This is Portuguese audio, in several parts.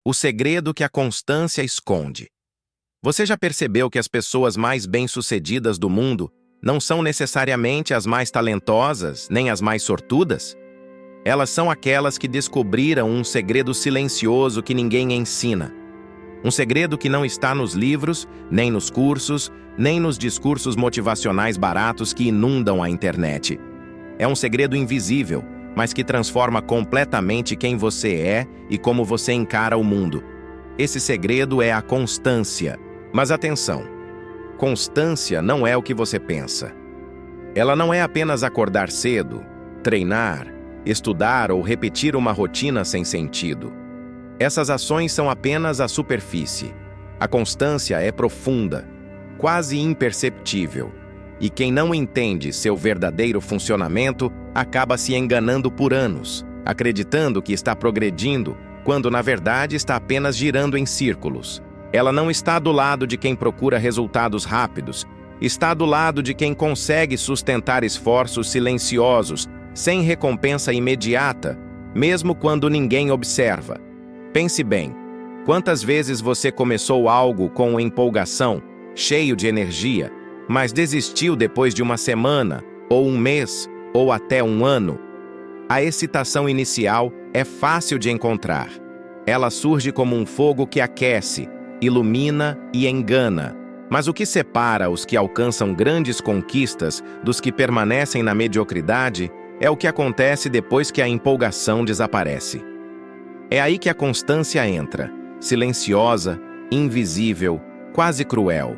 O segredo que a constância esconde. Você já percebeu que as pessoas mais bem-sucedidas do mundo não são necessariamente as mais talentosas, nem as mais sortudas? Elas são aquelas que descobriram um segredo silencioso que ninguém ensina. Um segredo que não está nos livros, nem nos cursos, nem nos discursos motivacionais baratos que inundam a internet. É um segredo invisível, mas que transforma completamente quem você é e como você encara o mundo. Esse segredo é a constância. Mas atenção, constância não é o que você pensa. Ela não é apenas acordar cedo, treinar, estudar ou repetir uma rotina sem sentido. Essas ações são apenas a superfície. A constância é profunda, quase imperceptível. E quem não entende seu verdadeiro funcionamento acaba se enganando por anos, acreditando que está progredindo, quando na verdade está apenas girando em círculos. Ela não está do lado de quem procura resultados rápidos, está do lado de quem consegue sustentar esforços silenciosos, sem recompensa imediata, mesmo quando ninguém observa. Pense bem, quantas vezes você começou algo com empolgação, cheio de energia, mas desistiu depois de uma semana, ou um mês, ou até um ano? A excitação inicial é fácil de encontrar. Ela surge como um fogo que aquece, ilumina e engana. Mas o que separa os que alcançam grandes conquistas dos que permanecem na mediocridade é o que acontece depois que a empolgação desaparece. É aí que a constância entra, silenciosa, invisível, quase cruel.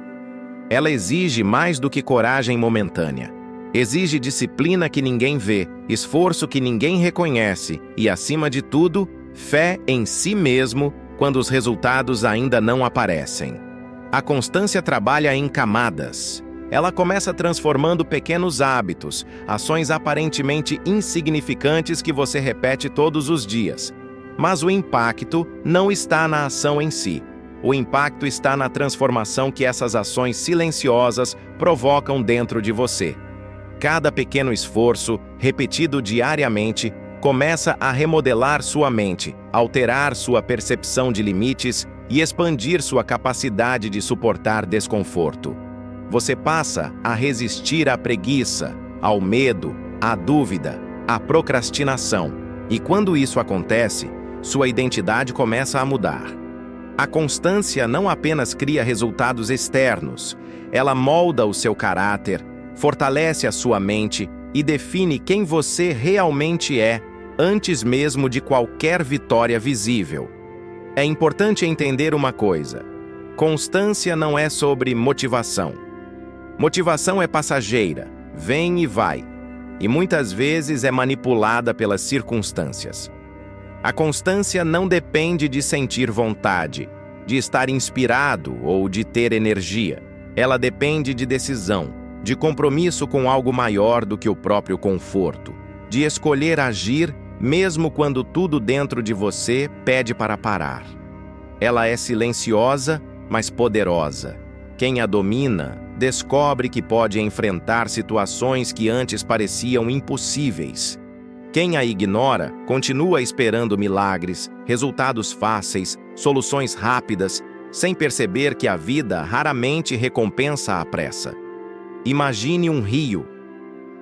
Ela exige mais do que coragem momentânea. Exige disciplina que ninguém vê, esforço que ninguém reconhece e, acima de tudo, fé em si mesmo quando os resultados ainda não aparecem. A constância trabalha em camadas. Ela começa transformando pequenos hábitos, ações aparentemente insignificantes que você repete todos os dias. Mas o impacto não está na ação em si. O impacto está na transformação que essas ações silenciosas provocam dentro de você. Cada pequeno esforço, repetido diariamente, começa a remodelar sua mente, alterar sua percepção de limites e expandir sua capacidade de suportar desconforto. Você passa a resistir à preguiça, ao medo, à dúvida, à procrastinação. E quando isso acontece, sua identidade começa a mudar. A constância não apenas cria resultados externos, ela molda o seu caráter, fortalece a sua mente e define quem você realmente é, antes mesmo de qualquer vitória visível. É importante entender uma coisa: constância não é sobre motivação. Motivação é passageira, vem e vai, e muitas vezes é manipulada pelas circunstâncias. A constância não depende de sentir vontade, de estar inspirado ou de ter energia. Ela depende de decisão, de compromisso com algo maior do que o próprio conforto, de escolher agir mesmo quando tudo dentro de você pede para parar. Ela é silenciosa, mas poderosa. Quem a domina descobre que pode enfrentar situações que antes pareciam impossíveis. Quem a ignora continua esperando milagres, resultados fáceis, soluções rápidas, sem perceber que a vida raramente recompensa a pressa. Imagine um rio.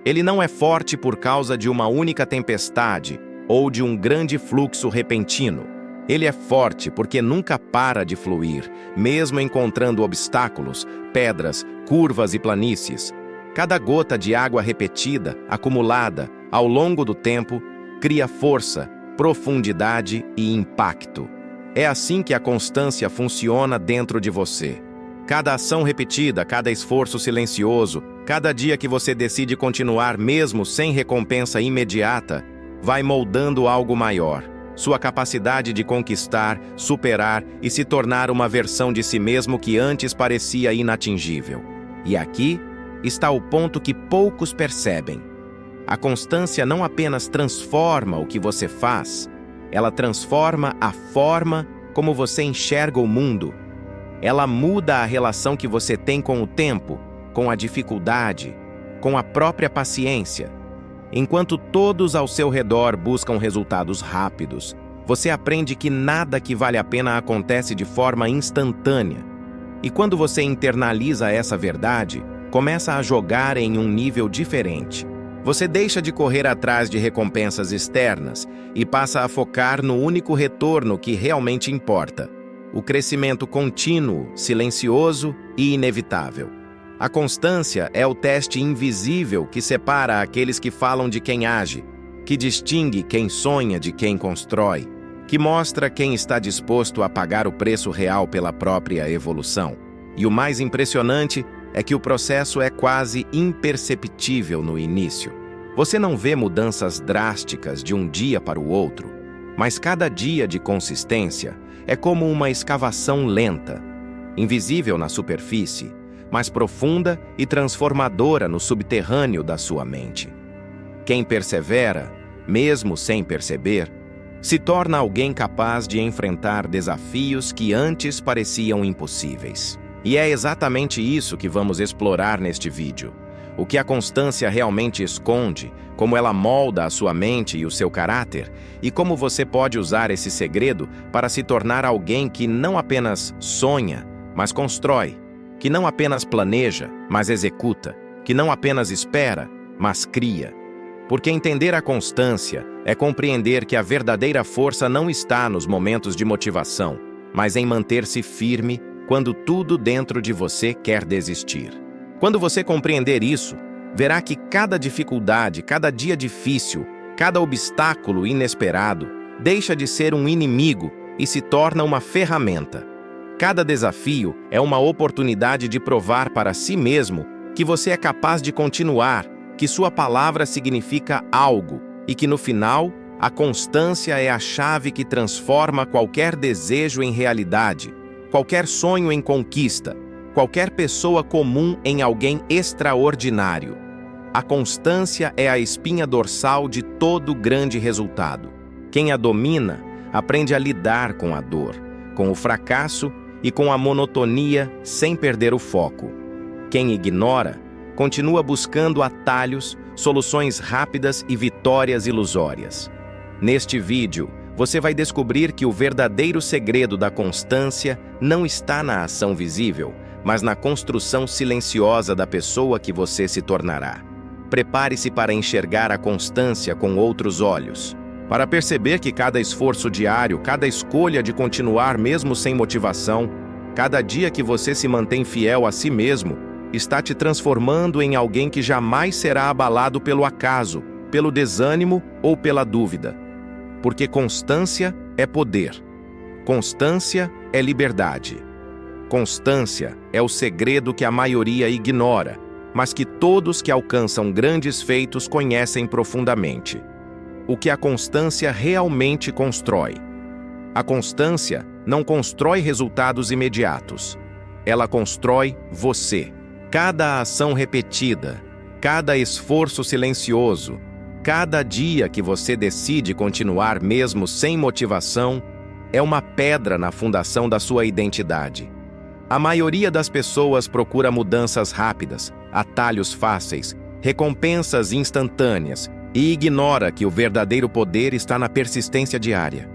Ele não é forte por causa de uma única tempestade ou de um grande fluxo repentino. Ele é forte porque nunca para de fluir, mesmo encontrando obstáculos, pedras, curvas e planícies. Cada gota de água repetida, acumulada, ao longo do tempo, cria força, profundidade e impacto. É assim que a constância funciona dentro de você. Cada ação repetida, cada esforço silencioso, cada dia que você decide continuar mesmo sem recompensa imediata, vai moldando algo maior. Sua capacidade de conquistar, superar e se tornar uma versão de si mesmo que antes parecia inatingível. E aqui está o ponto que poucos percebem. A constância não apenas transforma o que você faz, ela transforma a forma como você enxerga o mundo. Ela muda a relação que você tem com o tempo, com a dificuldade, com a própria paciência. Enquanto todos ao seu redor buscam resultados rápidos, Você aprende que nada que vale a pena acontece de forma instantânea. E quando você internaliza essa verdade, começa a jogar em um nível diferente. Você deixa de correr atrás de recompensas externas e passa a focar no único retorno que realmente importa: o crescimento contínuo, silencioso e inevitável. A constância é o teste invisível que separa aqueles que falam de quem age, que distingue quem sonha de quem constrói, que mostra quem está disposto a pagar o preço real pela própria evolução. E o mais impressionante é que o processo é quase imperceptível no início. Você não vê mudanças drásticas de um dia para o outro, mas cada dia de consistência é como uma escavação lenta, invisível na superfície, mas profunda e transformadora no subterrâneo da sua mente. Quem persevera, mesmo sem perceber, se torna alguém capaz de enfrentar desafios que antes pareciam impossíveis. E é exatamente isso que vamos explorar neste vídeo. O que a constância realmente esconde, como ela molda a sua mente e o seu caráter, e como você pode usar esse segredo para se tornar alguém que não apenas sonha, mas constrói, que não apenas planeja, mas executa, que não apenas espera, mas cria. Porque entender a constância é compreender que a verdadeira força não está nos momentos de motivação, mas em manter-se firme quando tudo dentro de você quer desistir. Quando você compreender isso, verá que cada dificuldade, cada dia difícil, cada obstáculo inesperado deixa de ser um inimigo e se torna uma ferramenta. Cada desafio é uma oportunidade de provar para si mesmo que você é capaz de continuar, que sua palavra significa algo e que, no final, a constância é a chave que transforma qualquer desejo em realidade, qualquer sonho em conquista, qualquer pessoa comum em alguém extraordinário. A constância é a espinha dorsal de todo grande resultado. Quem a domina aprende a lidar com a dor, com o fracasso e com a monotonia sem perder o foco. Quem ignora continua buscando atalhos, soluções rápidas e vitórias ilusórias. Neste vídeo, você vai descobrir que o verdadeiro segredo da constância não está na ação visível, mas na construção silenciosa da pessoa que você se tornará. Prepare-se para enxergar a constância com outros olhos, para perceber que cada esforço diário, cada escolha de continuar mesmo sem motivação, cada dia que você se mantém fiel a si mesmo, está te transformando em alguém que jamais será abalado pelo acaso, pelo desânimo ou pela dúvida. Porque constância é poder. Constância é liberdade. Constância é o segredo que a maioria ignora, mas que todos que alcançam grandes feitos conhecem profundamente. O que a constância realmente constrói. A constância não constrói resultados imediatos. Ela constrói você. Cada ação repetida, cada esforço silencioso, cada dia que você decide continuar mesmo sem motivação, é uma pedra na fundação da sua identidade. A maioria das pessoas procura mudanças rápidas, atalhos fáceis, recompensas instantâneas e ignora que o verdadeiro poder está na persistência diária.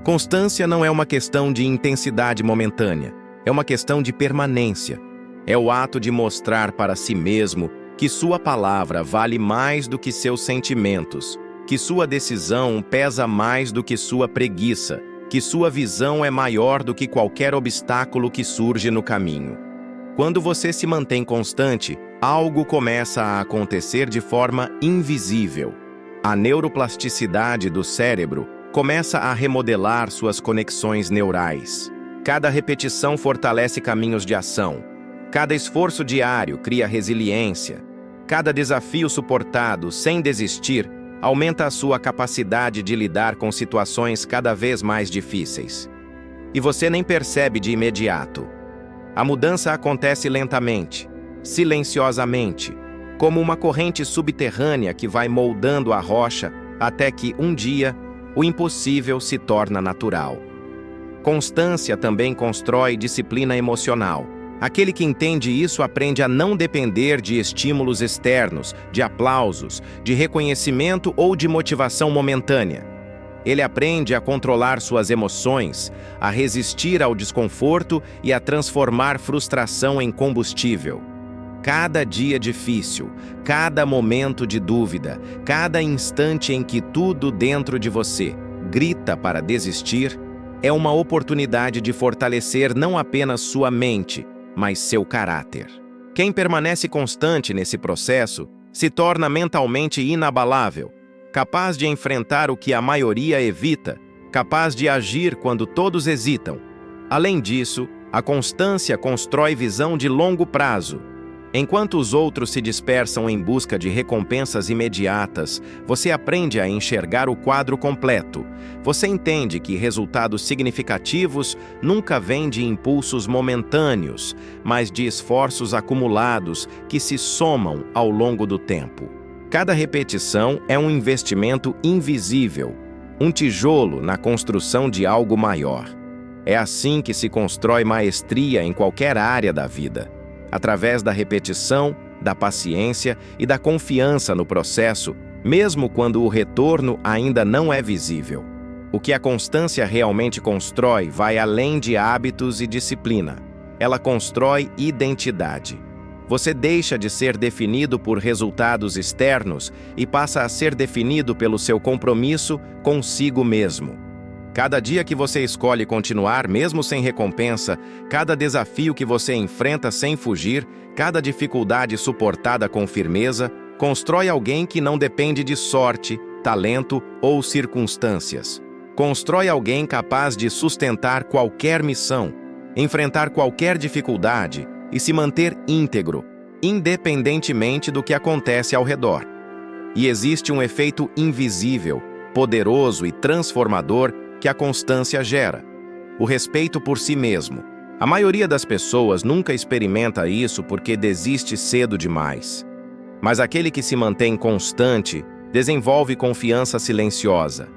Constância não é uma questão de intensidade momentânea, é uma questão de permanência. É o ato de mostrar para si mesmo que sua palavra vale mais do que seus sentimentos, que sua decisão pesa mais do que sua preguiça, que sua visão é maior do que qualquer obstáculo que surge no caminho. Quando você se mantém constante, algo começa a acontecer de forma invisível. A neuroplasticidade do cérebro começa a remodelar suas conexões neurais. Cada repetição fortalece caminhos de ação. Cada esforço diário cria resiliência. Cada desafio suportado sem desistir aumenta a sua capacidade de lidar com situações cada vez mais difíceis. E você nem percebe de imediato. A mudança acontece lentamente, silenciosamente, como uma corrente subterrânea que vai moldando a rocha até que, um dia, o impossível se torna natural. Constância também constrói disciplina emocional. Aquele que entende isso aprende a não depender de estímulos externos, de aplausos, de reconhecimento ou de motivação momentânea. Ele aprende a controlar suas emoções, a resistir ao desconforto e a transformar frustração em combustível. Cada dia difícil, cada momento de dúvida, cada instante em que tudo dentro de você grita para desistir, é uma oportunidade de fortalecer não apenas sua mente, mas seu caráter. Quem permanece constante nesse processo se torna mentalmente inabalável, capaz de enfrentar o que a maioria evita, capaz de agir quando todos hesitam. Além disso, a constância constrói visão de longo prazo. Enquanto os outros se dispersam em busca de recompensas imediatas, você aprende a enxergar o quadro completo. Você entende que resultados significativos nunca vêm de impulsos momentâneos, mas de esforços acumulados que se somam ao longo do tempo. Cada repetição é um investimento invisível, um tijolo na construção de algo maior. É assim que se constrói maestria em qualquer área da vida. Através da repetição, da paciência e da confiança no processo, mesmo quando o retorno ainda não é visível. O que a constância realmente constrói vai além de hábitos e disciplina. Ela constrói identidade. Você deixa de ser definido por resultados externos e passa a ser definido pelo seu compromisso consigo mesmo. Cada dia que você escolhe continuar, mesmo sem recompensa, cada desafio que você enfrenta sem fugir, cada dificuldade suportada com firmeza, constrói alguém que não depende de sorte, talento ou circunstâncias. Constrói alguém capaz de sustentar qualquer missão, enfrentar qualquer dificuldade e se manter íntegro, independentemente do que acontece ao redor. E existe um efeito invisível, poderoso e transformador que a constância gera: o respeito por si mesmo. A maioria das pessoas nunca experimenta isso porque desiste cedo demais. Mas aquele que se mantém constante desenvolve confiança silenciosa.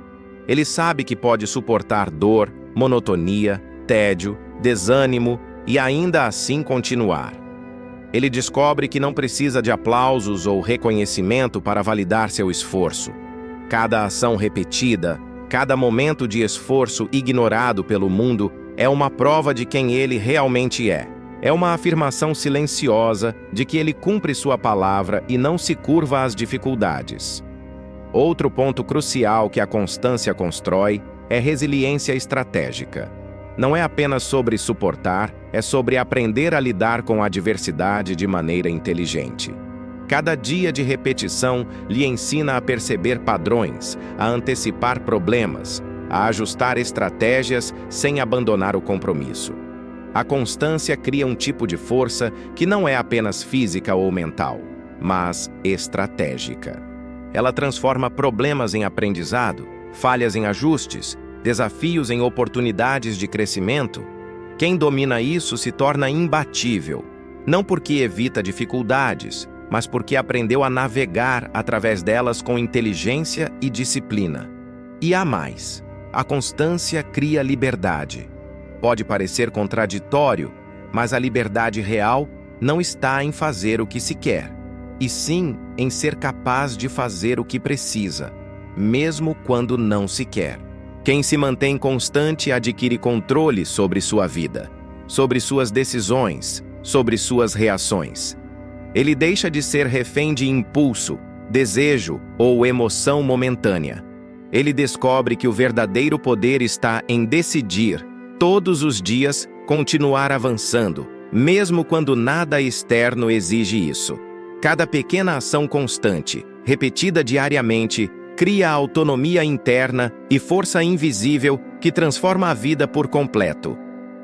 Ele sabe que pode suportar dor, monotonia, tédio, desânimo e ainda assim continuar. Ele descobre que não precisa de aplausos ou reconhecimento para validar seu esforço. Cada ação repetida, cada momento de esforço ignorado pelo mundo é uma prova de quem ele realmente é. É uma afirmação silenciosa de que ele cumpre sua palavra e não se curva às dificuldades. Outro ponto crucial que a constância constrói é resiliência estratégica. Não é apenas sobre suportar, é sobre aprender a lidar com a adversidade de maneira inteligente. Cada dia de repetição lhe ensina a perceber padrões, a antecipar problemas, a ajustar estratégias sem abandonar o compromisso. A constância cria um tipo de força que não é apenas física ou mental, mas estratégica. Ela transforma problemas em aprendizado, falhas em ajustes, desafios em oportunidades de crescimento. Quem domina isso se torna imbatível, não porque evita dificuldades, mas porque aprendeu a navegar através delas com inteligência e disciplina. E há mais: a constância cria liberdade. Pode parecer contraditório, mas a liberdade real não está em fazer o que se quer, e sim em ser capaz de fazer o que precisa, mesmo quando não se quer. Quem se mantém constante adquire controle sobre sua vida, sobre suas decisões, sobre suas reações. Ele deixa de ser refém de impulso, desejo ou emoção momentânea. Ele descobre que o verdadeiro poder está em decidir, todos os dias, continuar avançando, mesmo quando nada externo exige isso. Cada pequena ação constante, repetida diariamente, cria autonomia interna e força invisível que transforma a vida por completo.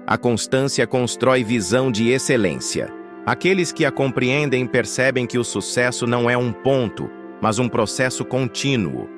A constância constrói visão de excelência. Aqueles que a compreendem percebem que o sucesso não é um ponto, mas um processo contínuo.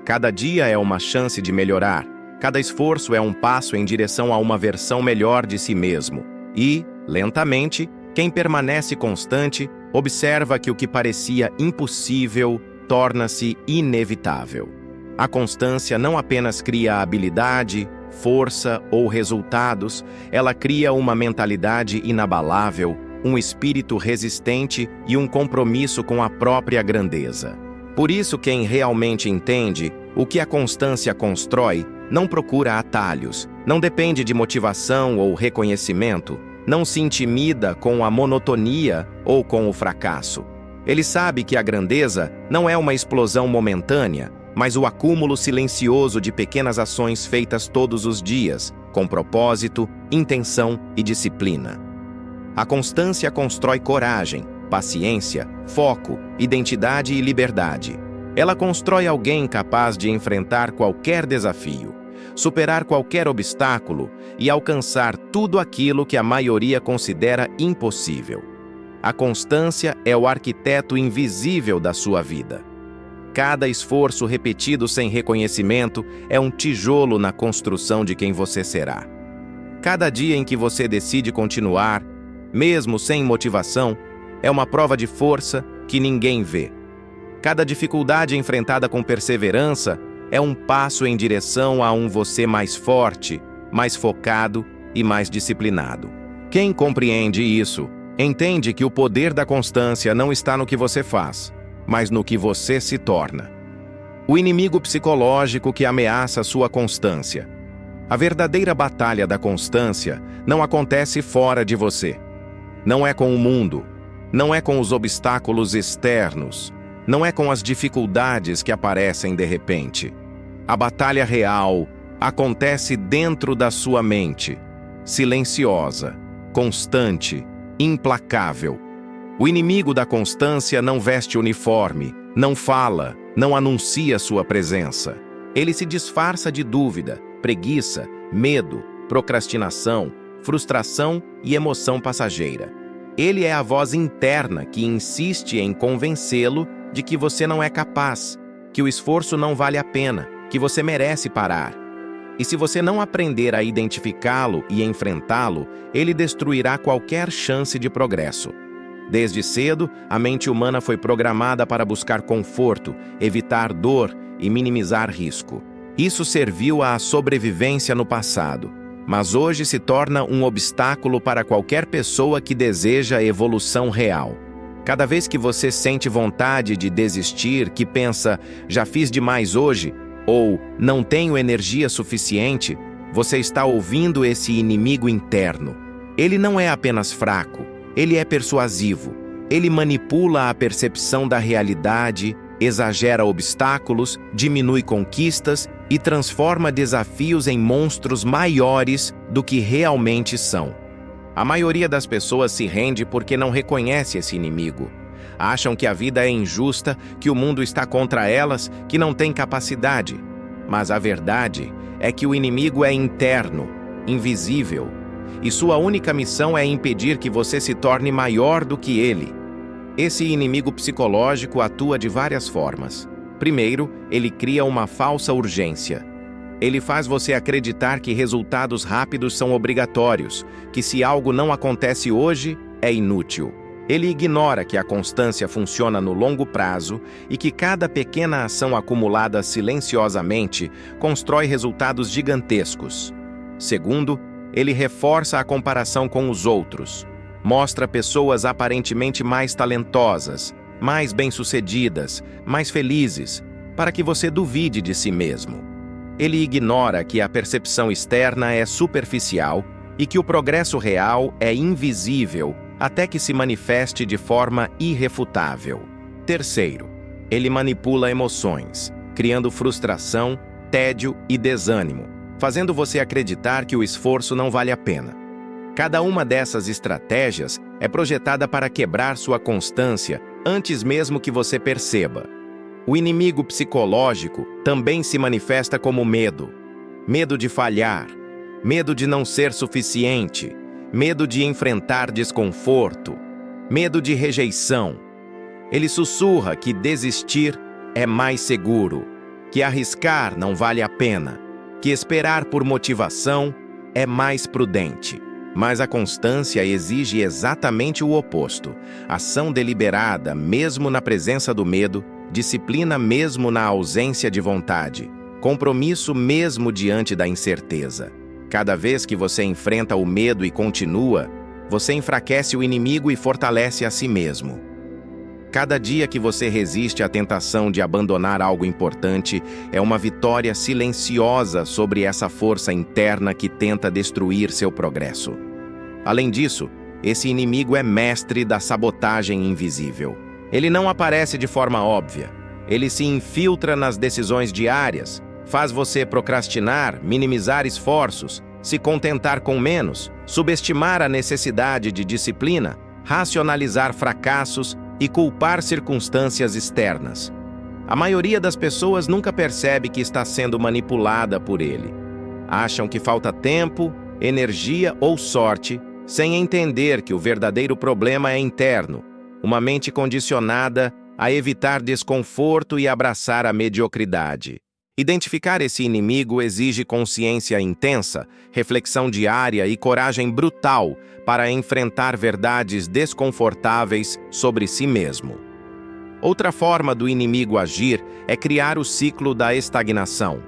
Cada dia é uma chance de melhorar. Cada esforço é um passo em direção a uma versão melhor de si mesmo. E, lentamente, quem permanece constante observa que o que parecia impossível torna-se inevitável. A constância não apenas cria habilidade, força ou resultados, ela cria uma mentalidade inabalável, um espírito resistente e um compromisso com a própria grandeza. Por isso, quem realmente entende O que a constância constrói não procura atalhos, não depende de motivação ou reconhecimento, não se intimida com a monotonia ou com o fracasso. Ele sabe que a grandeza não é uma explosão momentânea, mas o acúmulo silencioso de pequenas ações feitas todos os dias, com propósito, intenção e disciplina. A constância constrói coragem, paciência, foco, identidade e liberdade. Ela constrói alguém capaz de enfrentar qualquer desafio, superar qualquer obstáculo e alcançar tudo aquilo que a maioria considera impossível. A constância é o arquiteto invisível da sua vida. Cada esforço repetido sem reconhecimento é um tijolo na construção de quem você será. Cada dia em que você decide continuar, mesmo sem motivação, é uma prova de força que ninguém vê. Cada dificuldade enfrentada com perseverança é um passo em direção a um você mais forte, mais focado e mais disciplinado. Quem compreende isso, entende que o poder da constância não está no que você faz, mas no que você se torna. O inimigo psicológico que ameaça sua constância. A verdadeira batalha da constância não acontece fora de você. Não é com o mundo, não é com os obstáculos externos, não é com as dificuldades que aparecem de repente. A batalha real acontece dentro da sua mente, silenciosa, constante, implacável. O inimigo da constância não veste uniforme, não fala, não anuncia sua presença. Ele se disfarça de dúvida, preguiça, medo, procrastinação, frustração e emoção passageira. Ele é a voz interna que insiste em convencê-lo de que você não é capaz, que o esforço não vale a pena, que você merece parar. E se você não aprender a identificá-lo e enfrentá-lo, ele destruirá qualquer chance de progresso. Desde cedo, a mente humana foi programada para buscar conforto, evitar dor e minimizar risco. Isso serviu à sobrevivência no passado, mas hoje se torna um obstáculo para qualquer pessoa que deseja evolução real. Cada vez que você sente vontade de desistir, que pensa, já fiz demais hoje, ou não tenho energia suficiente, você está ouvindo esse inimigo interno. Ele não é apenas fraco, ele é persuasivo. Ele manipula a percepção da realidade, exagera obstáculos, diminui conquistas e transforma desafios em monstros maiores do que realmente são. A maioria das pessoas se rende porque não reconhece esse inimigo. Acham que a vida é injusta, que o mundo está contra elas, que não têm capacidade. Mas a verdade é que o inimigo é interno, invisível, e sua única missão é impedir que você se torne maior do que ele. Esse inimigo psicológico atua de várias formas. Primeiro, ele cria uma falsa urgência. Ele faz você acreditar que resultados rápidos são obrigatórios, que se algo não acontece hoje, é inútil. Ele ignora que a constância funciona no longo prazo e que cada pequena ação acumulada silenciosamente constrói resultados gigantescos. Segundo, ele reforça a comparação com os outros. Mostra pessoas aparentemente mais talentosas, mais bem-sucedidas, mais felizes, para que você duvide de si mesmo. Ele ignora que a percepção externa é superficial e que o progresso real é invisível até que se manifeste de forma irrefutável. Terceiro, ele manipula emoções, criando frustração, tédio e desânimo, fazendo você acreditar que o esforço não vale a pena. Cada uma dessas estratégias é projetada para quebrar sua constância antes mesmo que você perceba. O inimigo psicológico também se manifesta como medo. Medo de falhar, medo de não ser suficiente, medo de enfrentar desconforto, medo de rejeição. Ele sussurra que desistir é mais seguro, que arriscar não vale a pena, que esperar por motivação é mais prudente. Mas a constância exige exatamente o oposto: ação deliberada, mesmo na presença do medo, disciplina mesmo na ausência de vontade, compromisso mesmo diante da incerteza. Cada vez que você enfrenta o medo e continua, você enfraquece o inimigo e fortalece a si mesmo. Cada dia que você resiste à tentação de abandonar algo importante é uma vitória silenciosa sobre essa força interna que tenta destruir seu progresso. Além disso, esse inimigo é mestre da sabotagem invisível. Ele não aparece de forma óbvia. Ele se infiltra nas decisões diárias, faz você procrastinar, minimizar esforços, se contentar com menos, subestimar a necessidade de disciplina, racionalizar fracassos e culpar circunstâncias externas. A maioria das pessoas nunca percebe que está sendo manipulada por ele. Acham que falta tempo, energia ou sorte, sem entender que o verdadeiro problema é interno, uma mente condicionada a evitar desconforto e abraçar a mediocridade. Identificar esse inimigo exige consciência intensa, reflexão diária e coragem brutal para enfrentar verdades desconfortáveis sobre si mesmo. Outra forma do inimigo agir é criar o ciclo da estagnação.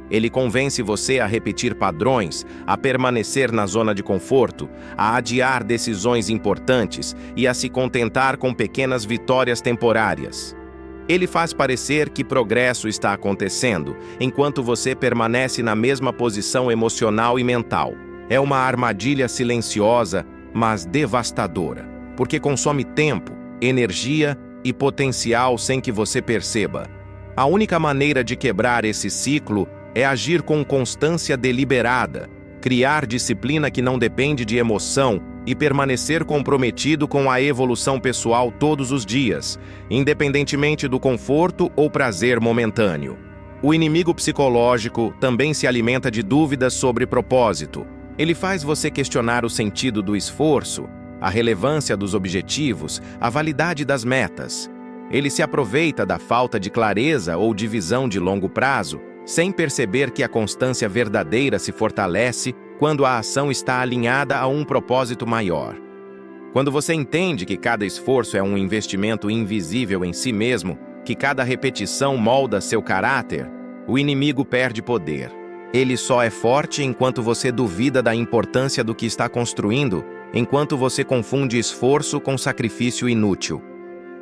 Ele convence você a repetir padrões, a permanecer na zona de conforto, a adiar decisões importantes e a se contentar com pequenas vitórias temporárias. Ele faz parecer que progresso está acontecendo, enquanto você permanece na mesma posição emocional e mental. É uma armadilha silenciosa, mas devastadora, porque consome tempo, energia e potencial sem que você perceba. A única maneira de quebrar esse ciclo é agir com constância deliberada, criar disciplina que não depende de emoção e permanecer comprometido com a evolução pessoal todos os dias, independentemente do conforto ou prazer momentâneo. O inimigo psicológico também se alimenta de dúvidas sobre propósito. Ele faz você questionar o sentido do esforço, a relevância dos objetivos, a validade das metas. Ele se aproveita da falta de clareza ou de visão de longo prazo, sem perceber que a constância verdadeira se fortalece quando a ação está alinhada a um propósito maior. Quando você entende que cada esforço é um investimento invisível em si mesmo, que cada repetição molda seu caráter, o inimigo perde poder. Ele só é forte enquanto você duvida da importância do que está construindo, enquanto você confunde esforço com sacrifício inútil.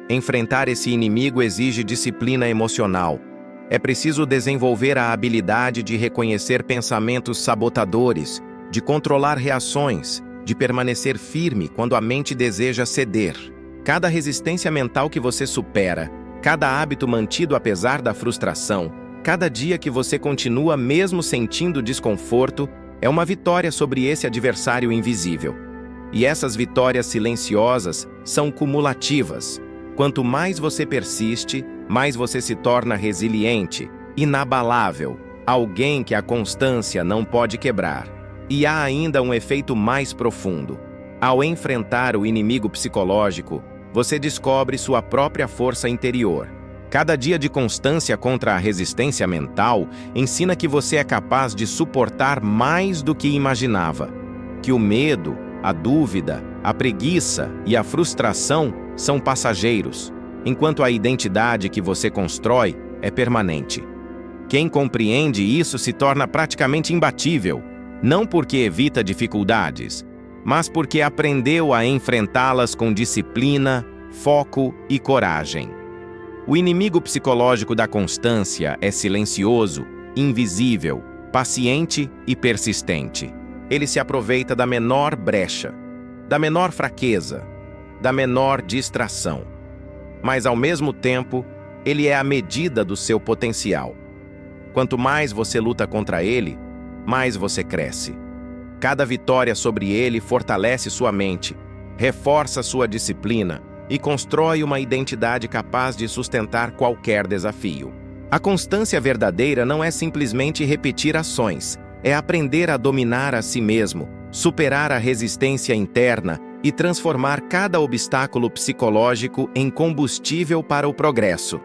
Enfrentar esse inimigo exige disciplina emocional. É preciso desenvolver a habilidade de reconhecer pensamentos sabotadores, de controlar reações, de permanecer firme quando a mente deseja ceder. Cada resistência mental que você supera, cada hábito mantido apesar da frustração, cada dia que você continua mesmo sentindo desconforto, é uma vitória sobre esse adversário invisível. E essas vitórias silenciosas são cumulativas. Quanto mais você persiste, mais você se torna resiliente, inabalável, alguém que a constância não pode quebrar. E há ainda um efeito mais profundo. Ao enfrentar o inimigo psicológico, você descobre sua própria força interior. Cada dia de constância contra a resistência mental ensina que você é capaz de suportar mais do que imaginava. Que o medo, a dúvida, a preguiça e a frustração são passageiros, enquanto a identidade que você constrói é permanente. Quem compreende isso se torna praticamente imbatível, não porque evita dificuldades, mas porque aprendeu a enfrentá-las com disciplina, foco e coragem. O inimigo psicológico da constância é silencioso, invisível, paciente e persistente. Ele se aproveita da menor brecha, da menor fraqueza, da menor distração. Mas, ao mesmo tempo, ele é a medida do seu potencial. Quanto mais você luta contra ele, mais você cresce. Cada vitória sobre ele fortalece sua mente, reforça sua disciplina e constrói uma identidade capaz de sustentar qualquer desafio. A constância verdadeira não é simplesmente repetir ações, é aprender a dominar a si mesmo, superar a resistência interna e transformar cada obstáculo psicológico em combustível para o progresso.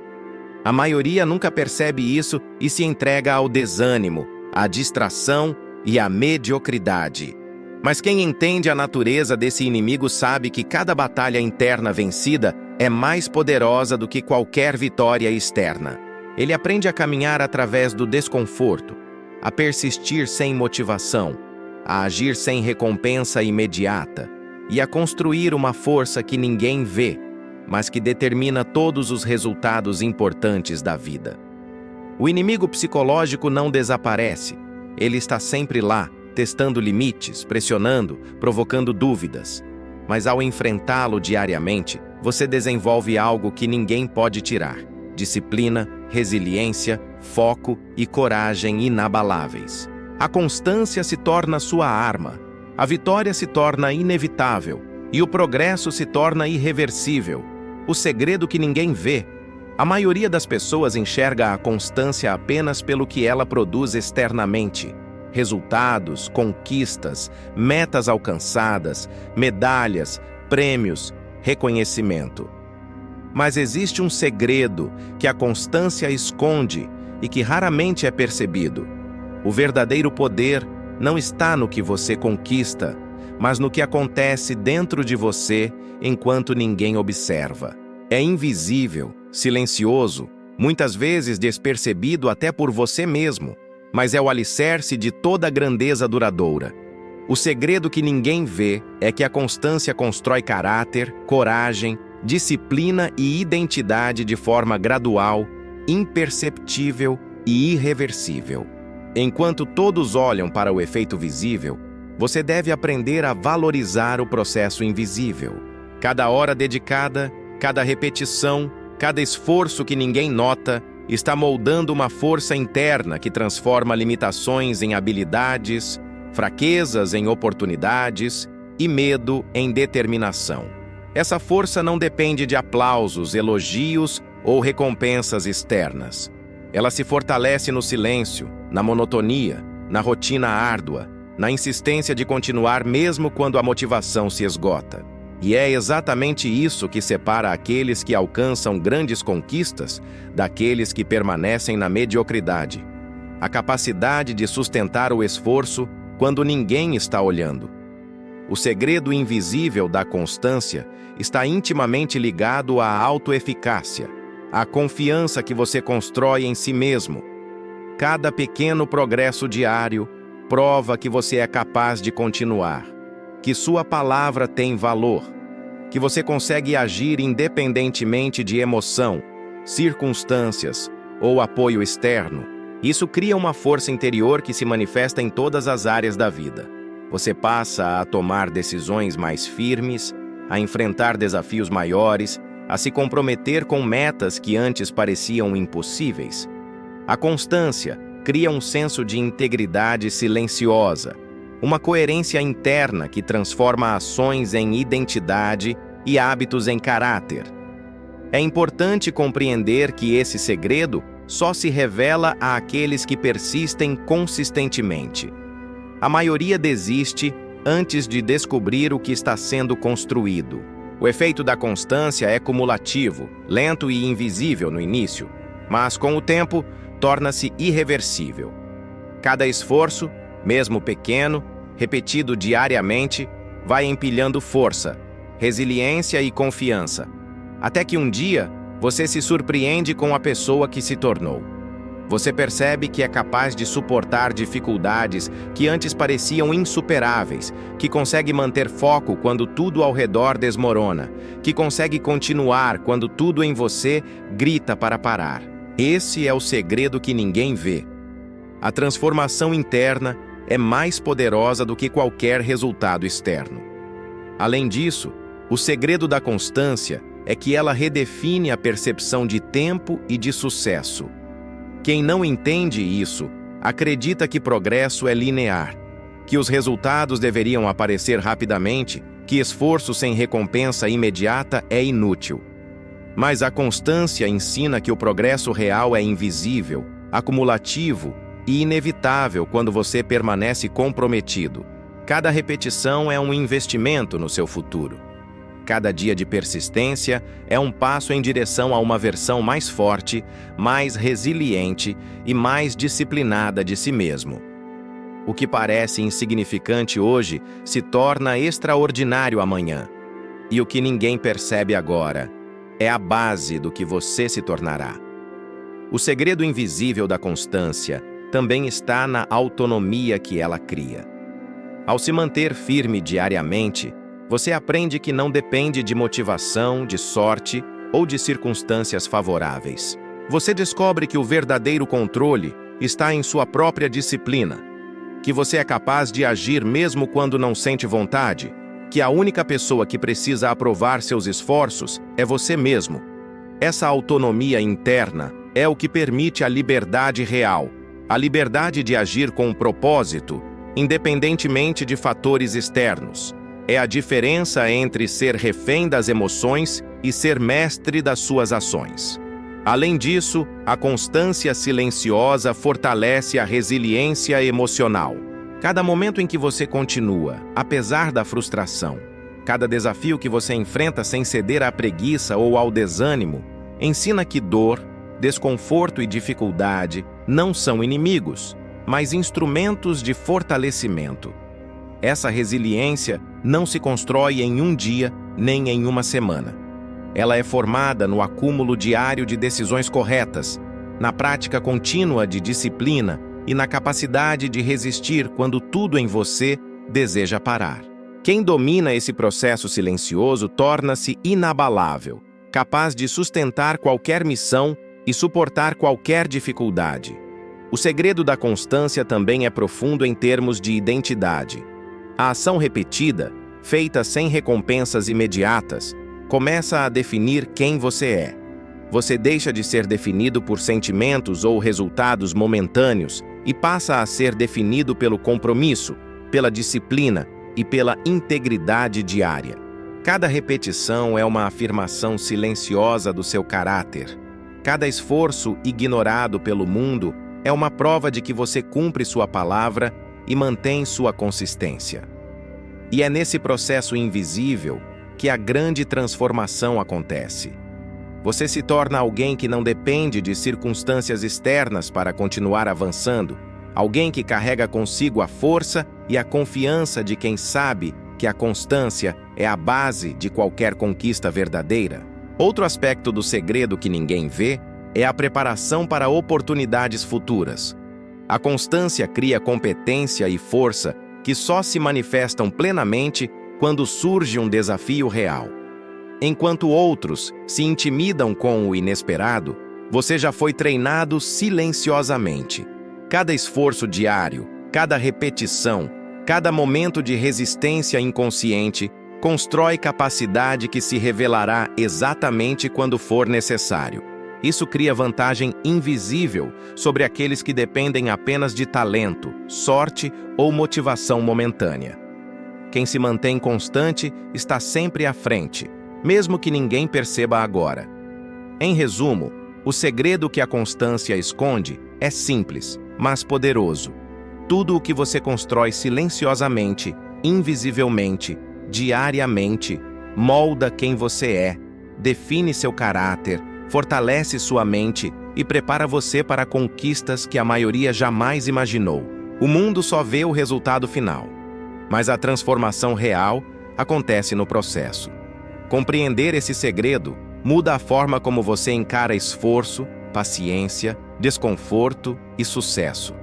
A maioria nunca percebe isso e se entrega ao desânimo, à distração e à mediocridade. Mas quem entende a natureza desse inimigo sabe que cada batalha interna vencida é mais poderosa do que qualquer vitória externa. Ele aprende a caminhar através do desconforto, a persistir sem motivação, a agir sem recompensa imediata e a construir uma força que ninguém vê, mas que determina todos os resultados importantes da vida. O inimigo psicológico não desaparece. Ele está sempre lá, testando limites, pressionando, provocando dúvidas. Mas ao enfrentá-lo diariamente, você desenvolve algo que ninguém pode tirar: disciplina, resiliência, foco e coragem inabaláveis. A constância se torna sua arma, a vitória se torna inevitável e o progresso se torna irreversível. O segredo que ninguém vê. A maioria das pessoas enxerga a constância apenas pelo que ela produz externamente: resultados, conquistas, metas alcançadas, medalhas, prêmios, reconhecimento. Mas existe um segredo que a constância esconde e que raramente é percebido. O verdadeiro poder não está no que você conquista, mas no que acontece dentro de você enquanto ninguém observa. É invisível, silencioso, muitas vezes despercebido até por você mesmo, mas é o alicerce de toda a grandeza duradoura. O segredo que ninguém vê é que a constância constrói caráter, coragem, disciplina e identidade de forma gradual, imperceptível e irreversível. Enquanto todos olham para o efeito visível, você deve aprender a valorizar o processo invisível. Cada hora dedicada, cada repetição, cada esforço que ninguém nota, está moldando uma força interna que transforma limitações em habilidades, fraquezas em oportunidades e medo em determinação. Essa força não depende de aplausos, elogios ou recompensas externas. Ela se fortalece no silêncio, na monotonia, na rotina árdua, na insistência de continuar mesmo quando a motivação se esgota. E é exatamente isso que separa aqueles que alcançam grandes conquistas daqueles que permanecem na mediocridade: a capacidade de sustentar o esforço quando ninguém está olhando. O segredo invisível da constância está intimamente ligado à autoeficácia, à confiança que você constrói em si mesmo. Cada pequeno progresso diário prova que você é capaz de continuar, que sua palavra tem valor, que você consegue agir independentemente de emoção, circunstâncias ou apoio externo. Isso cria uma força interior que se manifesta em todas as áreas da vida. Você passa a tomar decisões mais firmes, a enfrentar desafios maiores, a se comprometer com metas que antes pareciam impossíveis. A constância cria um senso de integridade silenciosa, uma coerência interna que transforma ações em identidade e hábitos em caráter. É importante compreender que esse segredo só se revela àqueles que persistem consistentemente. A maioria desiste antes de descobrir o que está sendo construído. O efeito da constância é cumulativo, lento e invisível no início, mas com o tempo torna-se irreversível. Cada esforço, mesmo pequeno, repetido diariamente, vai empilhando força, resiliência e confiança, até que um dia você se surpreende com a pessoa que se tornou. Você percebe que é capaz de suportar dificuldades que antes pareciam insuperáveis, que consegue manter foco quando tudo ao redor desmorona, que consegue continuar quando tudo em você grita para parar. Esse é o segredo que ninguém vê. A transformação interna é mais poderosa do que qualquer resultado externo. Além disso, o segredo da constância é que ela redefine a percepção de tempo e de sucesso. Quem não entende isso, acredita que progresso é linear, que os resultados deveriam aparecer rapidamente, que esforço sem recompensa imediata é inútil. Mas a constância ensina que o progresso real é invisível, acumulativo e inevitável quando você permanece comprometido. Cada repetição é um investimento no seu futuro. Cada dia de persistência é um passo em direção a uma versão mais forte, mais resiliente e mais disciplinada de si mesmo. O que parece insignificante hoje se torna extraordinário amanhã. E o que ninguém percebe agora é a base do que você se tornará. O segredo invisível da constância também está na autonomia que ela cria. Ao se manter firme diariamente, Você aprende que não depende de motivação, de sorte ou de circunstâncias favoráveis. Você descobre que o verdadeiro controle está em sua própria disciplina, que você é capaz de agir mesmo quando não sente vontade, que a única pessoa que precisa aprovar seus esforços é você mesmo. Essa autonomia interna é o que permite a liberdade real, a liberdade de agir com um propósito, independentemente de fatores externos. É a diferença entre ser refém das emoções e ser mestre das suas ações. Além disso, a constância silenciosa fortalece a resiliência emocional. Cada momento em que você continua, apesar da frustração, cada desafio que você enfrenta sem ceder à preguiça ou ao desânimo, ensina que dor, desconforto e dificuldade não são inimigos, mas instrumentos de fortalecimento. Essa resiliência não se constrói em um dia nem em uma semana. Ela é formada no acúmulo diário de decisões corretas, na prática contínua de disciplina e na capacidade de resistir quando tudo em você deseja parar. Quem domina esse processo silencioso torna-se inabalável, capaz de sustentar qualquer missão e suportar qualquer dificuldade. O segredo da constância também é profundo em termos de identidade. A ação repetida, feita sem recompensas imediatas, começa a definir quem você é. Você deixa de ser definido por sentimentos ou resultados momentâneos e passa a ser definido pelo compromisso, pela disciplina e pela integridade diária. Cada repetição é uma afirmação silenciosa do seu caráter. Cada esforço ignorado pelo mundo é uma prova de que você cumpre sua palavra e mantém sua consistência. E é nesse processo invisível que a grande transformação acontece. Você se torna alguém que não depende de circunstâncias externas para continuar avançando, alguém que carrega consigo a força e a confiança de quem sabe que a constância é a base de qualquer conquista verdadeira. Outro aspecto do segredo que ninguém vê é a preparação para oportunidades futuras. A constância cria competência e força que só se manifestam plenamente quando surge um desafio real. Enquanto outros se intimidam com o inesperado, você já foi treinado silenciosamente. Cada esforço diário, cada repetição, cada momento de resistência inconsciente constrói capacidade que se revelará exatamente quando for necessário. Isso cria vantagem invisível sobre aqueles que dependem apenas de talento, sorte ou motivação momentânea. Quem se mantém constante está sempre à frente, mesmo que ninguém perceba agora. Em resumo, o segredo que a constância esconde é simples, mas poderoso. Tudo o que você constrói silenciosamente, invisivelmente, diariamente, molda quem você é, define seu caráter, fortalece sua mente e prepara você para conquistas que a maioria jamais imaginou. O mundo só vê o resultado final, mas a transformação real acontece no processo. Compreender esse segredo muda a forma como você encara esforço, paciência, desconforto e sucesso.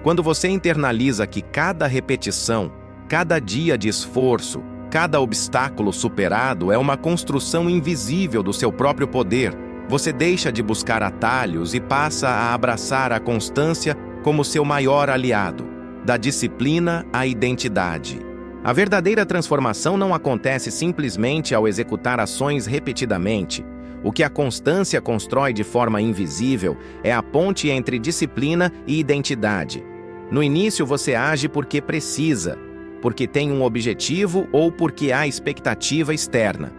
Quando você internaliza que cada repetição, cada dia de esforço, cada obstáculo superado é uma construção invisível do seu próprio poder, você deixa de buscar atalhos e passa a abraçar a constância como seu maior aliado, da disciplina à identidade. A verdadeira transformação não acontece simplesmente ao executar ações repetidamente. O que a constância constrói de forma invisível é a ponte entre disciplina e identidade. No início você age porque precisa, porque tem um objetivo ou porque há expectativa externa.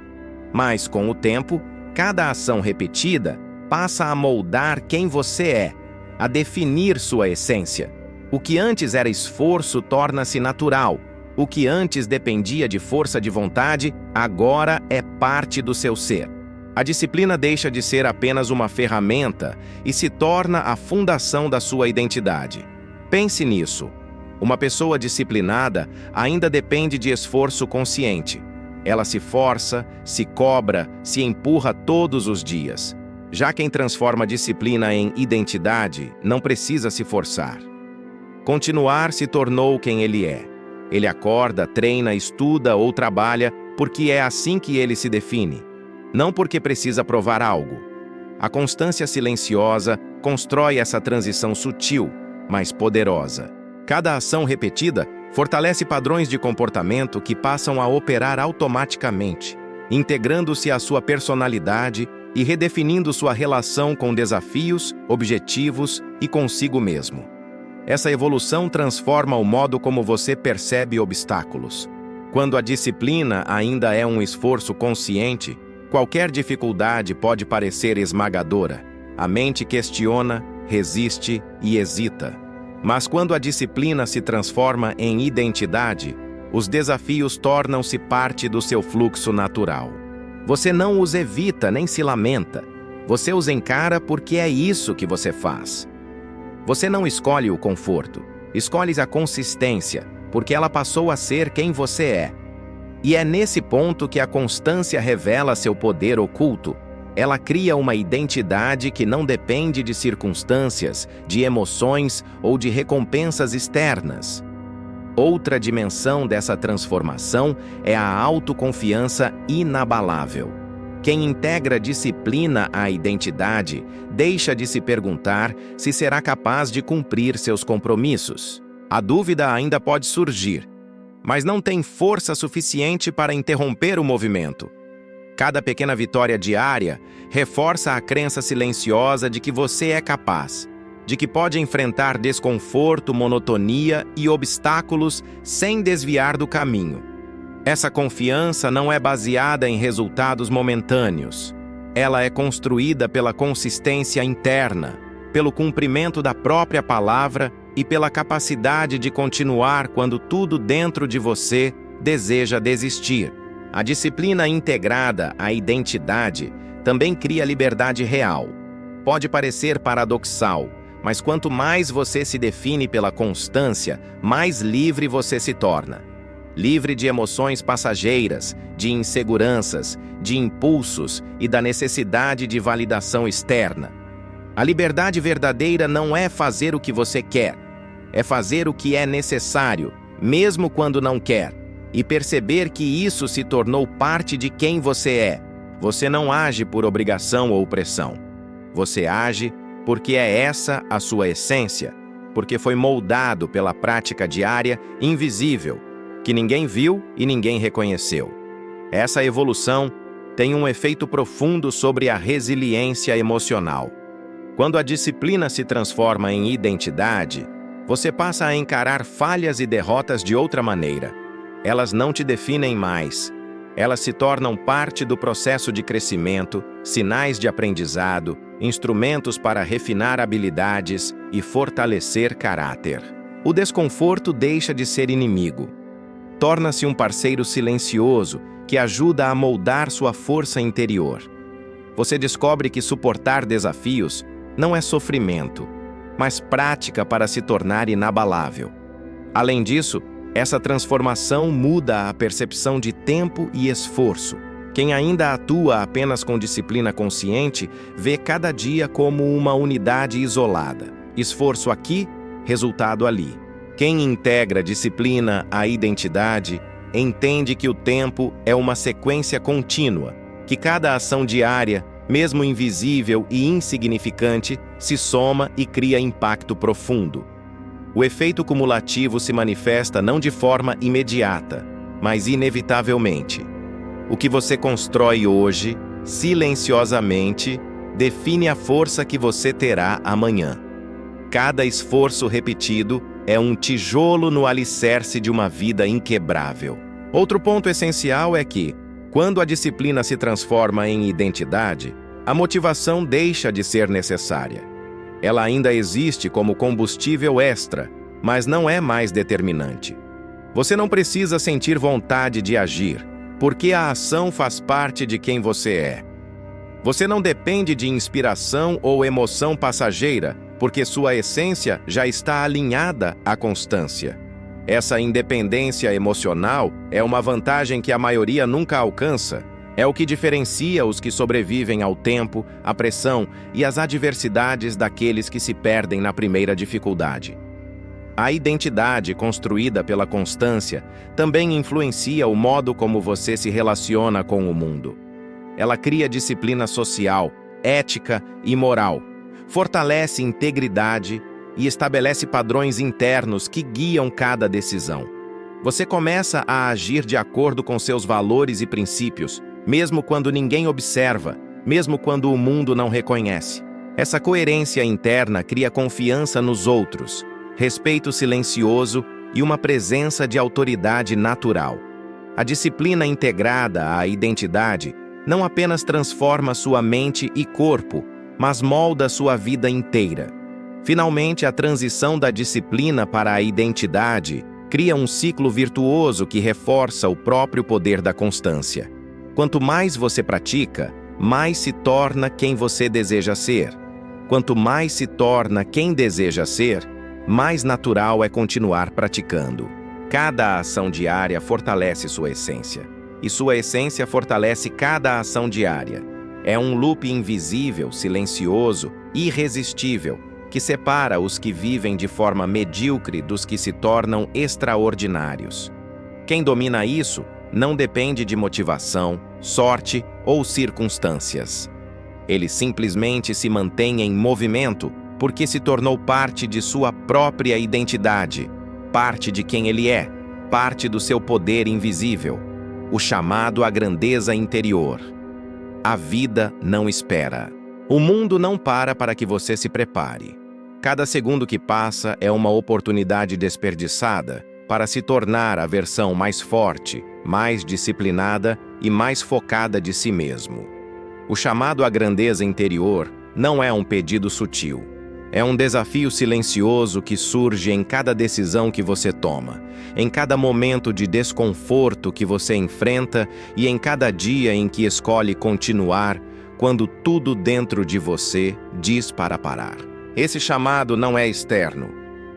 Mas, com o tempo, cada ação repetida passa a moldar quem você é, a definir sua essência. O que antes era esforço torna-se natural. O que antes dependia de força de vontade, agora é parte do seu ser. A disciplina deixa de ser apenas uma ferramenta e se torna a fundação da sua identidade. Pense nisso. Uma pessoa disciplinada ainda depende de esforço consciente. Ela se força, se cobra, se empurra todos os dias. Já quem transforma a disciplina em identidade não precisa se forçar. Continuar se tornou quem ele é. Ele acorda, treina, estuda ou trabalha porque é assim que ele se define, não porque precisa provar algo. A constância silenciosa constrói essa transição sutil, mas poderosa. Cada ação repetida fortalece padrões de comportamento que passam a operar automaticamente, integrando-se à sua personalidade e redefinindo sua relação com desafios, objetivos e consigo mesmo. Essa evolução transforma o modo como você percebe obstáculos. Quando a disciplina ainda é um esforço consciente, qualquer dificuldade pode parecer esmagadora. A mente questiona, resiste e hesita. Mas quando a disciplina se transforma em identidade, os desafios tornam-se parte do seu fluxo natural. Você não os evita nem se lamenta. Você os encara porque é isso que você faz. Você não escolhe o conforto, escolhes a consistência, porque ela passou a ser quem você é. E é nesse ponto que a constância revela seu poder oculto. Ela cria uma identidade que não depende de circunstâncias, de emoções ou de recompensas externas. Outra dimensão dessa transformação é a autoconfiança inabalável. Quem integra disciplina à identidade deixa de se perguntar se será capaz de cumprir seus compromissos. A dúvida ainda pode surgir, mas não tem força suficiente para interromper o movimento. Cada pequena vitória diária reforça a crença silenciosa de que você é capaz, de que pode enfrentar desconforto, monotonia e obstáculos sem desviar do caminho. Essa confiança não é baseada em resultados momentâneos. Ela é construída pela consistência interna, pelo cumprimento da própria palavra e pela capacidade de continuar quando tudo dentro de você deseja desistir. A disciplina integrada à identidade também cria liberdade real. Pode parecer paradoxal, mas quanto mais você se define pela constância, mais livre você se torna. Livre de emoções passageiras, de inseguranças, de impulsos e da necessidade de validação externa. A liberdade verdadeira não é fazer o que você quer, é fazer o que é necessário, mesmo quando não quer, e perceber que isso se tornou parte de quem você é. Você não age por obrigação ou pressão. Você age porque é essa a sua essência, porque foi moldado pela prática diária invisível, que ninguém viu e ninguém reconheceu. Essa evolução tem um efeito profundo sobre a resiliência emocional. Quando a disciplina se transforma em identidade, você passa a encarar falhas e derrotas de outra maneira. Elas não te definem mais. Elas se tornam parte do processo de crescimento, sinais de aprendizado, instrumentos para refinar habilidades e fortalecer caráter. O desconforto deixa de ser inimigo. Torna-se um parceiro silencioso que ajuda a moldar sua força interior. Você descobre que suportar desafios não é sofrimento, mas prática para se tornar inabalável. Além disso, essa transformação muda a percepção de tempo e esforço. Quem ainda atua apenas com disciplina consciente vê cada dia como uma unidade isolada. Esforço aqui, resultado ali. Quem integra disciplina à identidade entende que o tempo é uma sequência contínua, que cada ação diária, mesmo invisível e insignificante, se soma e cria impacto profundo. O efeito cumulativo se manifesta não de forma imediata, mas inevitavelmente. O que você constrói hoje, silenciosamente, define a força que você terá amanhã. Cada esforço repetido é um tijolo no alicerce de uma vida inquebrável. Outro ponto essencial é que, quando a disciplina se transforma em identidade, a motivação deixa de ser necessária. Ela ainda existe como combustível extra, mas não é mais determinante. Você não precisa sentir vontade de agir, porque a ação faz parte de quem você é. Você não depende de inspiração ou emoção passageira, porque sua essência já está alinhada à constância. Essa independência emocional é uma vantagem que a maioria nunca alcança. É o que diferencia os que sobrevivem ao tempo, à pressão e às adversidades daqueles que se perdem na primeira dificuldade. A identidade construída pela constância também influencia o modo como você se relaciona com o mundo. Ela cria disciplina social, ética e moral, fortalece integridade e estabelece padrões internos que guiam cada decisão. Você começa a agir de acordo com seus valores e princípios, mesmo quando ninguém observa, mesmo quando o mundo não reconhece. Essa coerência interna cria confiança nos outros, respeito silencioso e uma presença de autoridade natural. A disciplina integrada à identidade não apenas transforma sua mente e corpo, mas molda sua vida inteira. Finalmente, a transição da disciplina para a identidade cria um ciclo virtuoso que reforça o próprio poder da constância. Quanto mais você pratica, mais se torna quem você deseja ser. Quanto mais se torna quem deseja ser, mais natural é continuar praticando. Cada ação diária fortalece sua essência, e sua essência fortalece cada ação diária. É um loop invisível, silencioso, irresistível, que separa os que vivem de forma medíocre dos que se tornam extraordinários. Quem domina isso não depende de motivação, sorte ou circunstâncias. Ele simplesmente se mantém em movimento porque se tornou parte de sua própria identidade, parte de quem ele é, parte do seu poder invisível, o chamado à grandeza interior. A vida não espera. O mundo não para que você se prepare. Cada segundo que passa é uma oportunidade desperdiçada para se tornar a versão mais forte, mais disciplinada e mais focada de si mesmo. O chamado à grandeza interior não é um pedido sutil. É um desafio silencioso que surge em cada decisão que você toma, em cada momento de desconforto que você enfrenta e em cada dia em que escolhe continuar quando tudo dentro de você diz para parar. Esse chamado não é externo.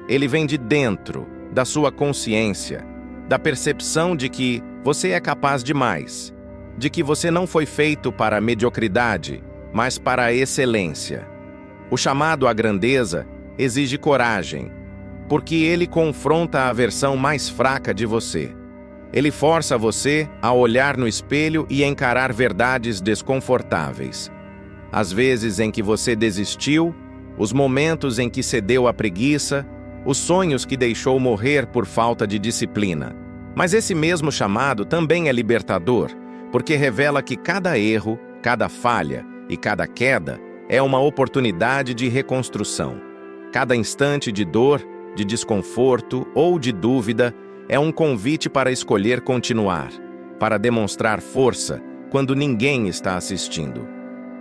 Ele vem de dentro, da sua consciência, da percepção de que você é capaz de mais, de que você não foi feito para a mediocridade, mas para a excelência. O chamado à grandeza exige coragem, porque ele confronta a versão mais fraca de você. Ele força você a olhar no espelho e encarar verdades desconfortáveis. As vezes em que você desistiu, os momentos em que cedeu à preguiça, os sonhos que deixou morrer por falta de disciplina. Mas esse mesmo chamado também é libertador, porque revela que cada erro, cada falha e cada queda é uma oportunidade de reconstrução. Cada instante de dor, de desconforto ou de dúvida é um convite para escolher continuar, para demonstrar força quando ninguém está assistindo.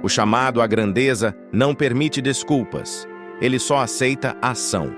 O chamado à grandeza não permite desculpas, ele só aceita ação.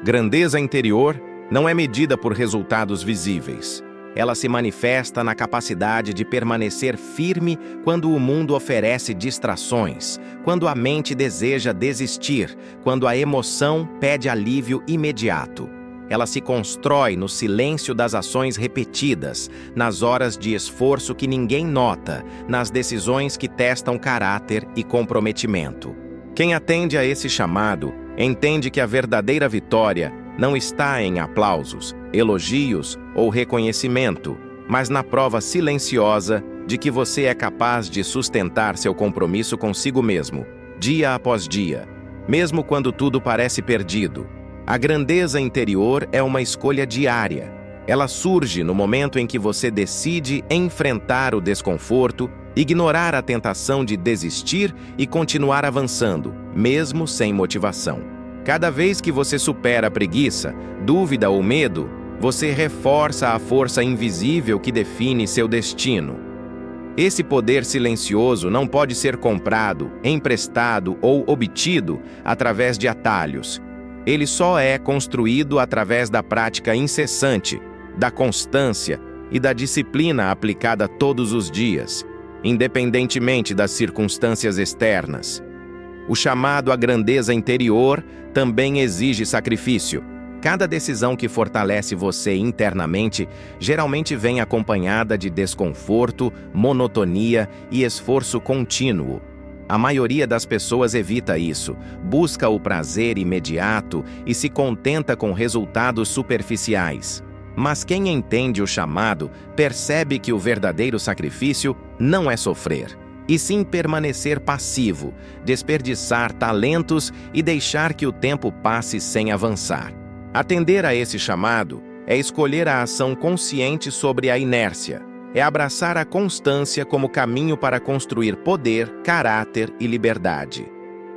Grandeza interior não é medida por resultados visíveis. Ela se manifesta na capacidade de permanecer firme quando o mundo oferece distrações, quando a mente deseja desistir, quando a emoção pede alívio imediato. Ela se constrói no silêncio das ações repetidas, nas horas de esforço que ninguém nota, nas decisões que testam caráter e comprometimento. Quem atende a esse chamado entende que a verdadeira vitória não está em aplausos, elogios ou reconhecimento, mas na prova silenciosa de que você é capaz de sustentar seu compromisso consigo mesmo, dia após dia, mesmo quando tudo parece perdido. A grandeza interior é uma escolha diária. Ela surge no momento em que você decide enfrentar o desconforto, ignorar a tentação de desistir e continuar avançando, mesmo sem motivação. Cada vez que você supera a preguiça, dúvida ou medo, você reforça a força invisível que define seu destino. Esse poder silencioso não pode ser comprado, emprestado ou obtido através de atalhos. Ele só é construído através da prática incessante, da constância e da disciplina aplicada todos os dias, independentemente das circunstâncias externas. O chamado à grandeza interior também exige sacrifício. Cada decisão que fortalece você internamente geralmente vem acompanhada de desconforto, monotonia e esforço contínuo. A maioria das pessoas evita isso, busca o prazer imediato e se contenta com resultados superficiais. Mas quem entende o chamado percebe que o verdadeiro sacrifício não é sofrer, e sim permanecer passivo, desperdiçar talentos e deixar que o tempo passe sem avançar. Atender a esse chamado é escolher a ação consciente sobre a inércia, é abraçar a constância como caminho para construir poder, caráter e liberdade.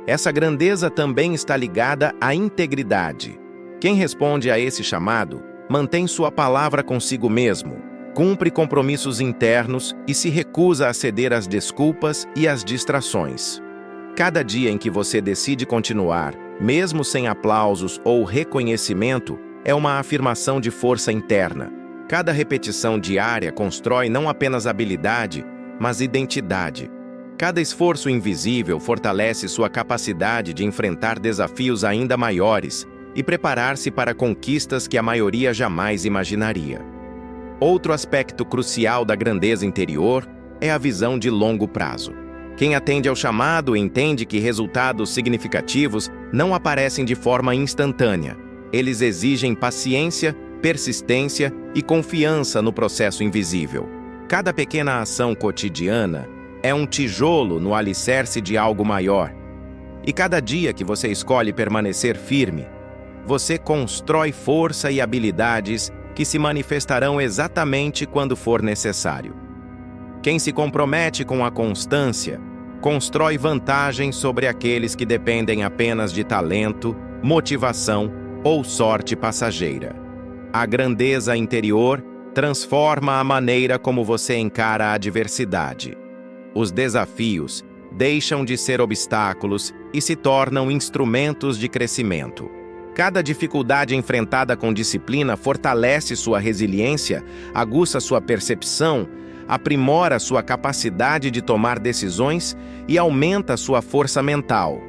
Essa grandeza também está ligada à integridade. Quem responde a esse chamado mantém sua palavra consigo mesmo, cumpre compromissos internos e se recusa a ceder às desculpas e às distrações. Cada dia em que você decide continuar, mesmo sem aplausos ou reconhecimento, é uma afirmação de força interna. Cada repetição diária constrói não apenas habilidade, mas identidade. Cada esforço invisível fortalece sua capacidade de enfrentar desafios ainda maiores e preparar-se para conquistas que a maioria jamais imaginaria. Outro aspecto crucial da grandeza interior é a visão de longo prazo. Quem atende ao chamado entende que resultados significativos não aparecem de forma instantânea. Eles exigem paciência, persistência e confiança no processo invisível. Cada pequena ação cotidiana é um tijolo no alicerce de algo maior. E cada dia que você escolhe permanecer firme, você constrói força e habilidades que se manifestarão exatamente quando for necessário. Quem se compromete com a constância constrói vantagem sobre aqueles que dependem apenas de talento, motivação ou sorte passageira. A grandeza interior transforma a maneira como você encara a adversidade. Os desafios deixam de ser obstáculos e se tornam instrumentos de crescimento. Cada dificuldade enfrentada com disciplina fortalece sua resiliência, aguça sua percepção, aprimora sua capacidade de tomar decisões e aumenta sua força mental.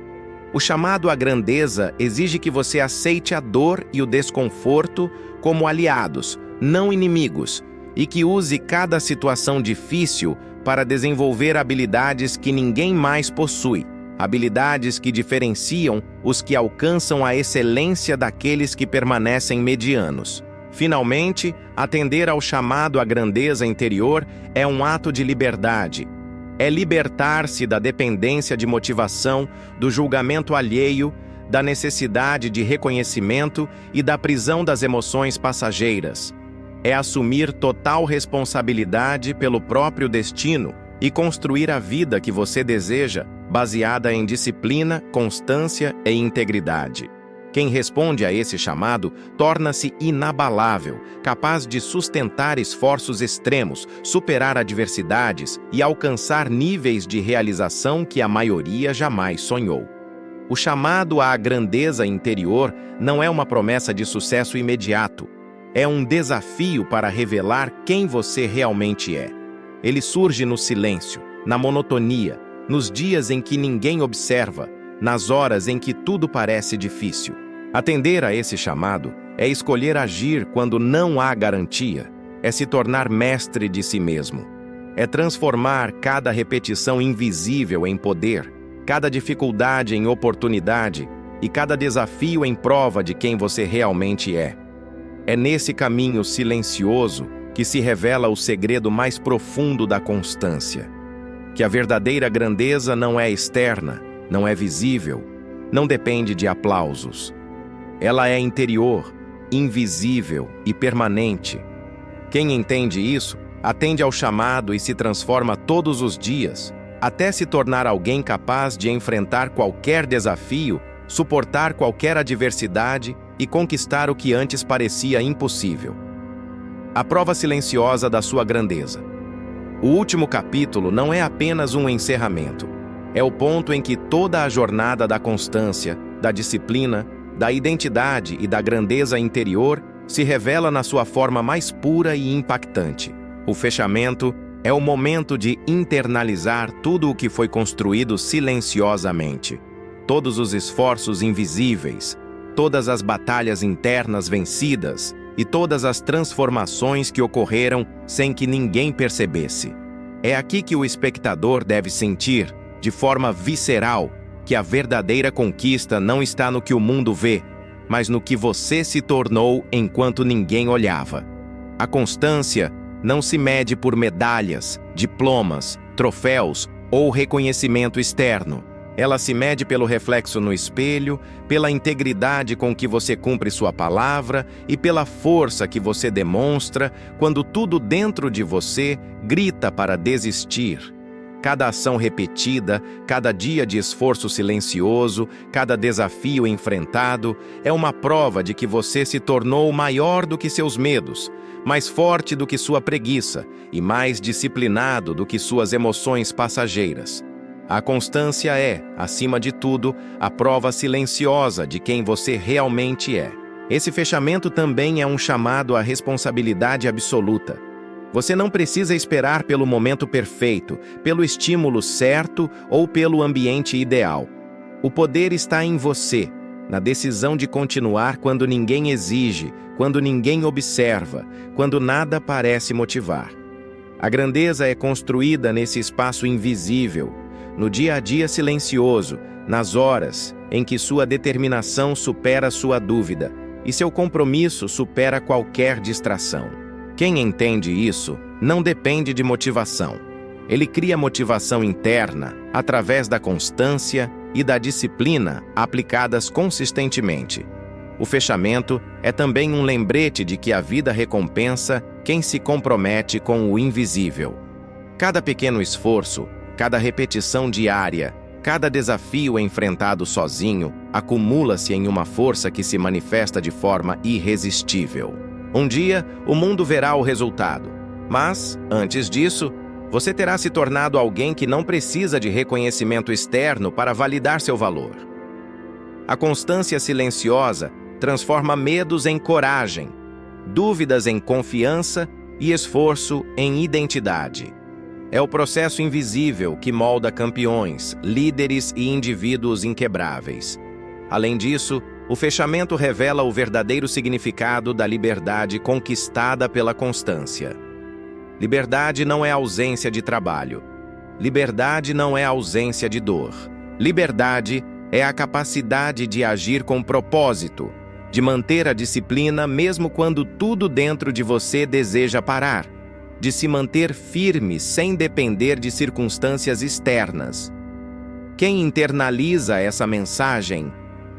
O chamado à grandeza exige que você aceite a dor e o desconforto como aliados, não inimigos, e que use cada situação difícil para desenvolver habilidades que ninguém mais possui, habilidades que diferenciam os que alcançam a excelência daqueles que permanecem medianos. Finalmente, atender ao chamado à grandeza interior é um ato de liberdade. É libertar-se da dependência de motivação, do julgamento alheio, da necessidade de reconhecimento e da prisão das emoções passageiras. É assumir total responsabilidade pelo próprio destino e construir a vida que você deseja, baseada em disciplina, constância e integridade. Quem responde a esse chamado torna-se inabalável, capaz de sustentar esforços extremos, superar adversidades e alcançar níveis de realização que a maioria jamais sonhou. O chamado à grandeza interior não é uma promessa de sucesso imediato. É um desafio para revelar quem você realmente é. Ele surge no silêncio, na monotonia, nos dias em que ninguém observa, nas horas em que tudo parece difícil. Atender a esse chamado é escolher agir quando não há garantia, é se tornar mestre de si mesmo. É transformar cada repetição invisível em poder, cada dificuldade em oportunidade e cada desafio em prova de quem você realmente é. É nesse caminho silencioso que se revela o segredo mais profundo da constância. Que a verdadeira grandeza não é externa, não é visível, não depende de aplausos. Ela é interior, invisível e permanente. Quem entende isso, atende ao chamado e se transforma todos os dias, até se tornar alguém capaz de enfrentar qualquer desafio, suportar qualquer adversidade e conquistar o que antes parecia impossível. A prova silenciosa da sua grandeza. O último capítulo não é apenas um encerramento. É o ponto em que toda a jornada da constância, da disciplina, da identidade e da grandeza interior se revela na sua forma mais pura e impactante. O fechamento é o momento de internalizar tudo o que foi construído silenciosamente. Todos os esforços invisíveis, todas as batalhas internas vencidas e todas as transformações que ocorreram sem que ninguém percebesse. É aqui que o espectador deve sentir, de forma visceral, que a verdadeira conquista não está no que o mundo vê, mas no que você se tornou enquanto ninguém olhava. A constância não se mede por medalhas, diplomas, troféus ou reconhecimento externo. Ela se mede pelo reflexo no espelho, pela integridade com que você cumpre sua palavra e pela força que você demonstra quando tudo dentro de você grita para desistir. Cada ação repetida, cada dia de esforço silencioso, cada desafio enfrentado é uma prova de que você se tornou maior do que seus medos, mais forte do que sua preguiça e mais disciplinado do que suas emoções passageiras. A constância é, acima de tudo, a prova silenciosa de quem você realmente é. Esse fechamento também é um chamado à responsabilidade absoluta. Você não precisa esperar pelo momento perfeito, pelo estímulo certo ou pelo ambiente ideal. O poder está em você, na decisão de continuar quando ninguém exige, quando ninguém observa, quando nada parece motivar. A grandeza é construída nesse espaço invisível, no dia a dia silencioso, nas horas em que sua determinação supera sua dúvida e seu compromisso supera qualquer distração. Quem entende isso não depende de motivação. Ele cria motivação interna através da constância e da disciplina aplicadas consistentemente. O fechamento é também um lembrete de que a vida recompensa quem se compromete com o invisível. Cada pequeno esforço, cada repetição diária, cada desafio enfrentado sozinho, acumula-se em uma força que se manifesta de forma irresistível. Um dia, o mundo verá o resultado, mas, antes disso, você terá se tornado alguém que não precisa de reconhecimento externo para validar seu valor. A constância silenciosa transforma medos em coragem, dúvidas em confiança e esforço em identidade. É o processo invisível que molda campeões, líderes e indivíduos inquebráveis. Além disso, o fechamento revela o verdadeiro significado da liberdade conquistada pela constância. Liberdade não é ausência de trabalho. Liberdade não é ausência de dor. Liberdade é a capacidade de agir com propósito, de manter a disciplina mesmo quando tudo dentro de você deseja parar, de se manter firme sem depender de circunstâncias externas. Quem internaliza essa mensagem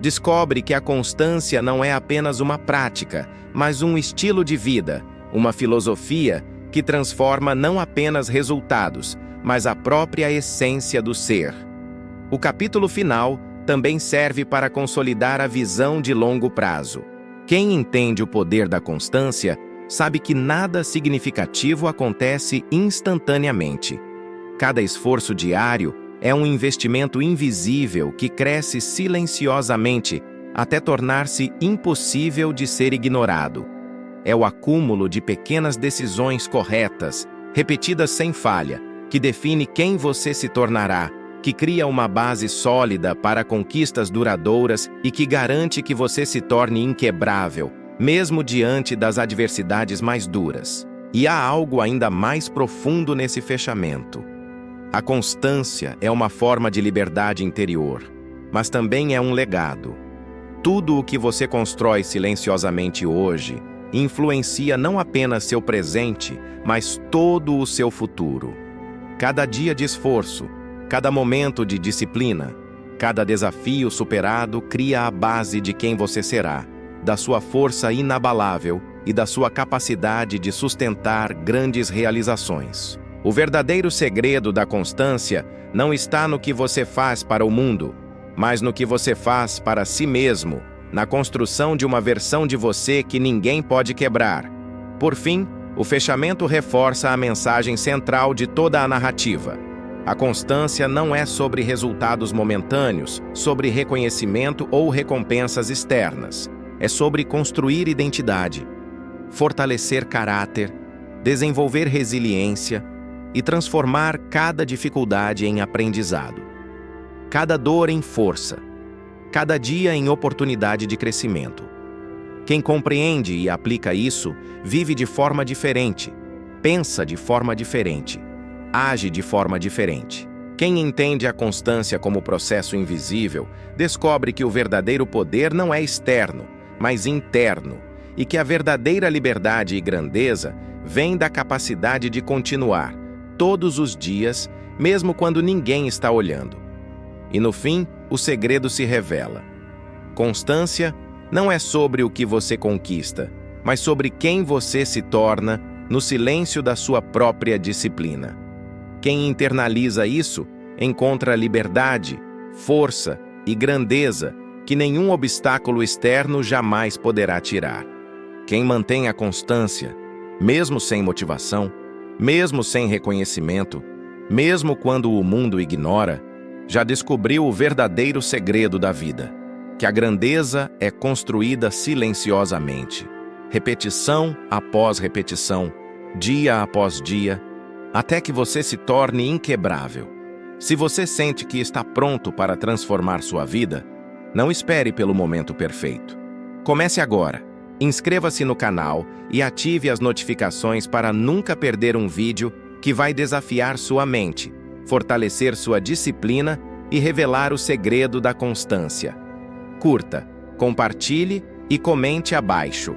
descobre que a constância não é apenas uma prática, mas um estilo de vida, uma filosofia que transforma não apenas resultados, mas a própria essência do ser. O capítulo final também serve para consolidar a visão de longo prazo. Quem entende o poder da constância sabe que nada significativo acontece instantaneamente. Cada esforço diário é um investimento invisível que cresce silenciosamente até tornar-se impossível de ser ignorado. É o acúmulo de pequenas decisões corretas, repetidas sem falha, que define quem você se tornará, que cria uma base sólida para conquistas duradouras e que garante que você se torne inquebrável, mesmo diante das adversidades mais duras. E há algo ainda mais profundo nesse fechamento. A constância é uma forma de liberdade interior, mas também é um legado. Tudo o que você constrói silenciosamente hoje influencia não apenas seu presente, mas todo o seu futuro. Cada dia de esforço, cada momento de disciplina, cada desafio superado cria a base de quem você será, da sua força inabalável e da sua capacidade de sustentar grandes realizações. O verdadeiro segredo da constância não está no que você faz para o mundo, mas no que você faz para si mesmo, na construção de uma versão de você que ninguém pode quebrar. Por fim, o fechamento reforça a mensagem central de toda a narrativa. A constância não é sobre resultados momentâneos, sobre reconhecimento ou recompensas externas. É sobre construir identidade, fortalecer caráter, desenvolver resiliência e transformar cada dificuldade em aprendizado. Cada dor em força, cada dia em oportunidade de crescimento. Quem compreende e aplica isso, vive de forma diferente, pensa de forma diferente, age de forma diferente. Quem entende a constância como processo invisível, descobre que o verdadeiro poder não é externo, mas interno, e que a verdadeira liberdade e grandeza vem da capacidade de continuar, todos os dias, mesmo quando ninguém está olhando. E no fim, o segredo se revela. Constância não é sobre o que você conquista, mas sobre quem você se torna no silêncio da sua própria disciplina. Quem internaliza isso encontra liberdade, força e grandeza que nenhum obstáculo externo jamais poderá tirar. Quem mantém a constância, mesmo sem motivação, mesmo sem reconhecimento, mesmo quando o mundo ignora, já descobriu o verdadeiro segredo da vida, que a grandeza é construída silenciosamente, repetição após repetição, dia após dia, até que você se torne inquebrável. Se você sente que está pronto para transformar sua vida, não espere pelo momento perfeito. Comece agora. Inscreva-se no canal e ative as notificações para nunca perder um vídeo que vai desafiar sua mente, fortalecer sua disciplina e revelar o segredo da constância. Curta, compartilhe e comente abaixo.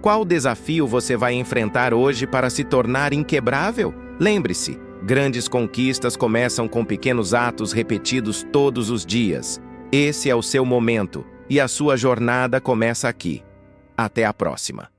Qual desafio você vai enfrentar hoje para se tornar inquebrável? Lembre-se, grandes conquistas começam com pequenos atos repetidos todos os dias. Esse é o seu momento e a sua jornada começa aqui. Até a próxima.